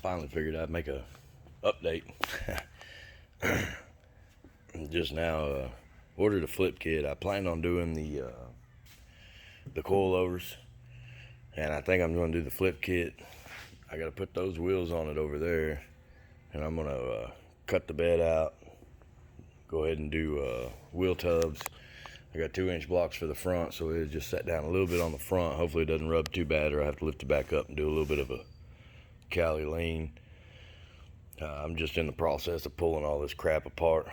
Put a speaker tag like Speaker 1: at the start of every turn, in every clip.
Speaker 1: finally figured I'd make a update. Just now ordered a flip kit. I planned on doing the coilovers, and I think I'm going to do the flip kit. I got to put those wheels on it over there, and I'm going to cut the bed out, go ahead and do wheel tubs. I got 2-inch blocks for the front, so it'll just set down a little bit on the front. Hopefully it doesn't rub too bad, or I have to lift it back up and do a little bit of a Cali lean. I'm just in the process of pulling all this crap apart.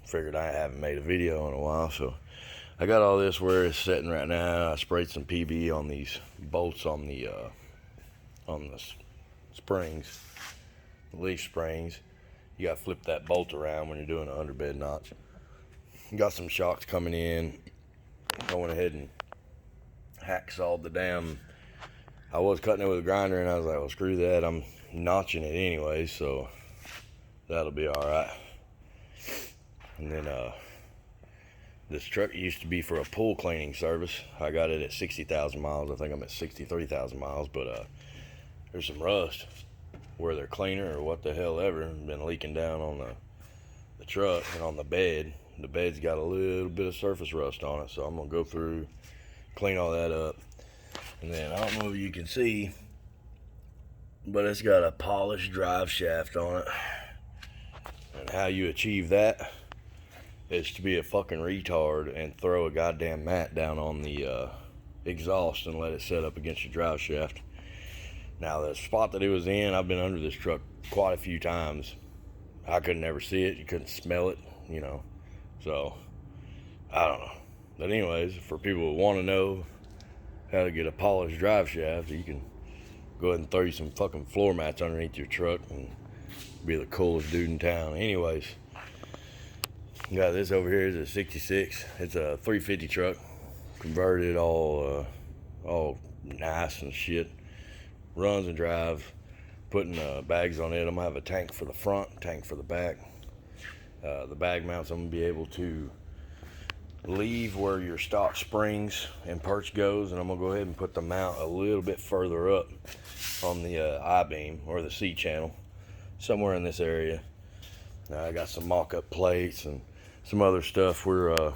Speaker 1: Figured I haven't made a video in a while, so I got all this where it's sitting right now. I sprayed some PB on these bolts on the springs, the leaf springs. You got to flip that bolt around when you're doing an underbed notch. Got some shocks coming in. I went ahead and hacksawed the damn. I was cutting it with a grinder, and I was like, well, screw that. I'm notching it anyway, so that'll be all right. And then this truck used to be for a pool cleaning service. I got it at 60,000 miles. I think I'm at 63,000 miles, but there's some rust where they're cleaner or what the hell ever been leaking down on the truck and on the bed. The bed's got a little bit of surface rust on it, so I'm gonna go through, clean all that up. And then I don't know if you can see, but it's got a polished drive shaft on it. And how you achieve that is to be a fucking retard and throw a goddamn mat down on the exhaust and let it set up against your drive shaft. Now the spot that it was in, I've been under this truck quite a few times. I could never see it, you couldn't smell it, you know. So, I don't know. But anyways, for people who want to know how to get a polished drive shaft, you can go ahead and throw you some fucking floor mats underneath your truck and be the coolest dude in town. Anyways, got this over here is a 66. It's a 350 truck, converted, all nice and shit. Runs and drives. Putting bags on it. I'm gonna have a tank for the front, tank for the back. The bag mounts, I'm gonna be able to leave where your stock springs and perch goes, and I'm gonna go ahead and put the mount a little bit further up on the I-beam or the C channel, somewhere in this area. I got some mock-up plates and some other stuff. We're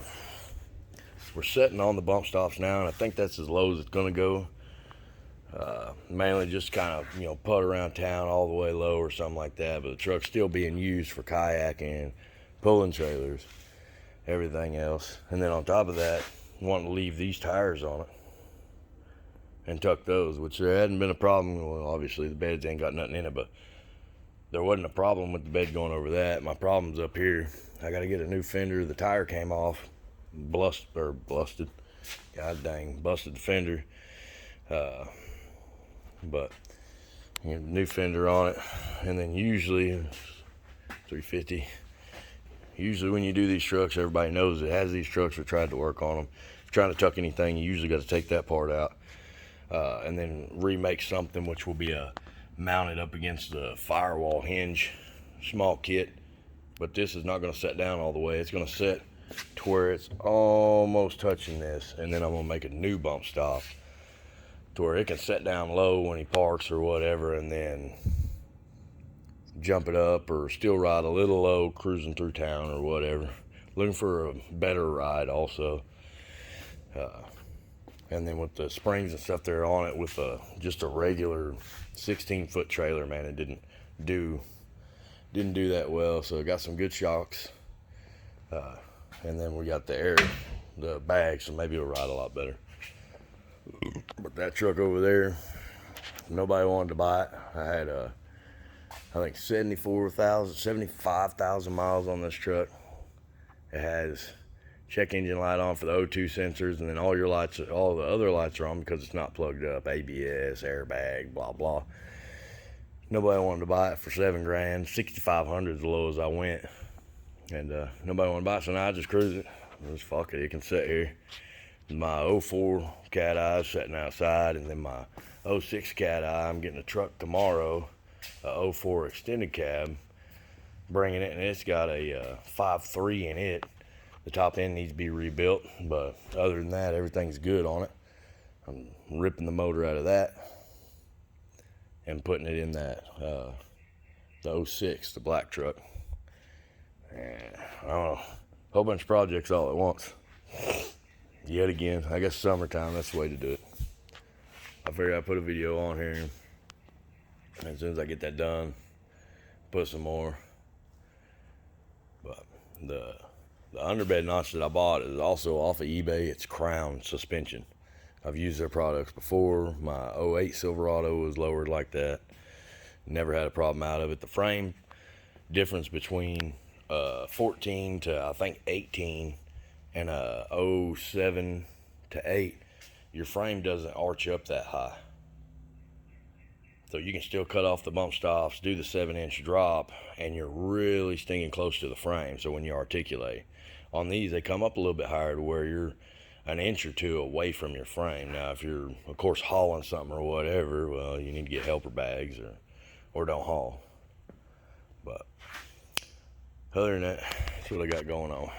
Speaker 1: setting on the bump stops now, and I think that's as low as it's gonna go. Mainly just kind of, you know, putt around town all the way low or something like that, but the truck's still being used for kayaking, pulling trailers, everything else. And then on top of that, wanting to leave these tires on it and tuck those, which there hadn't been a problem. Well, obviously the beds ain't got nothing in it, but there wasn't a problem with the bed going over that. My problem's up here. I got to get a new fender. The tire came off, busted. God dang, busted the fender. But you know, new fender on it, and then usually 350. Usually when you do these trucks, everybody knows it has these trucks or tried to work on them. If you're trying to tuck anything, you usually got to take that part out and then remake something, which will be mounted up against the firewall hinge, small kit. But this is not going to set down all the way. It's going to set to where it's almost touching this, and then I'm going to make a new bump stop to where it can set down low when he parks or whatever, and then jump it up or still ride a little low cruising through town or whatever. Looking for a better ride also. And then with the springs and stuff there on it, with just a regular 16-foot trailer, man, it didn't do that well. So it got some good shocks. And then we got the bag, so maybe it'll ride a lot better. But that truck over there, nobody wanted to buy it. I had I think 75,000 miles on this truck. It has check engine light on for the O2 sensors, and then all your lights, all the other lights are on because it's not plugged up. ABS, airbag, blah blah. Nobody wanted to buy it for $7,000. 6,500 is the low as I went, and nobody wanted to buy it. So now I just cruise it. Just fuck it, it can sit here. My 04 Cat Eye sitting outside, and then my 06 Cat Eye, I'm getting a truck tomorrow, a 04 extended cab, bringing it, and it's got a 5.3 in it. The top end needs to be rebuilt, but other than that, everything's good on it. I'm ripping the motor out of that and putting it in that the 06, the black truck. And I don't know, whole bunch of projects all at once. Yet again, I guess summertime, that's the way to do it. I figured I'd put a video on here, and as soon as I get that done, put some more. But the underbed notch that I bought is also off of eBay. It's Crown Suspension. I've used their products before. My 08 Silverado was lowered like that. Never had a problem out of it. The frame difference between 14 to I think 18 and 07 to 8, your frame doesn't arch up that high. So you can still cut off the bump stops, do the 7-inch drop, and you're really stinging close to the frame. So when you articulate, on these, they come up a little bit higher to where you're an inch or two away from your frame. Now, if you're, of course, hauling something or whatever, well, you need to get helper bags or don't haul. But other than that, that's what I got going on.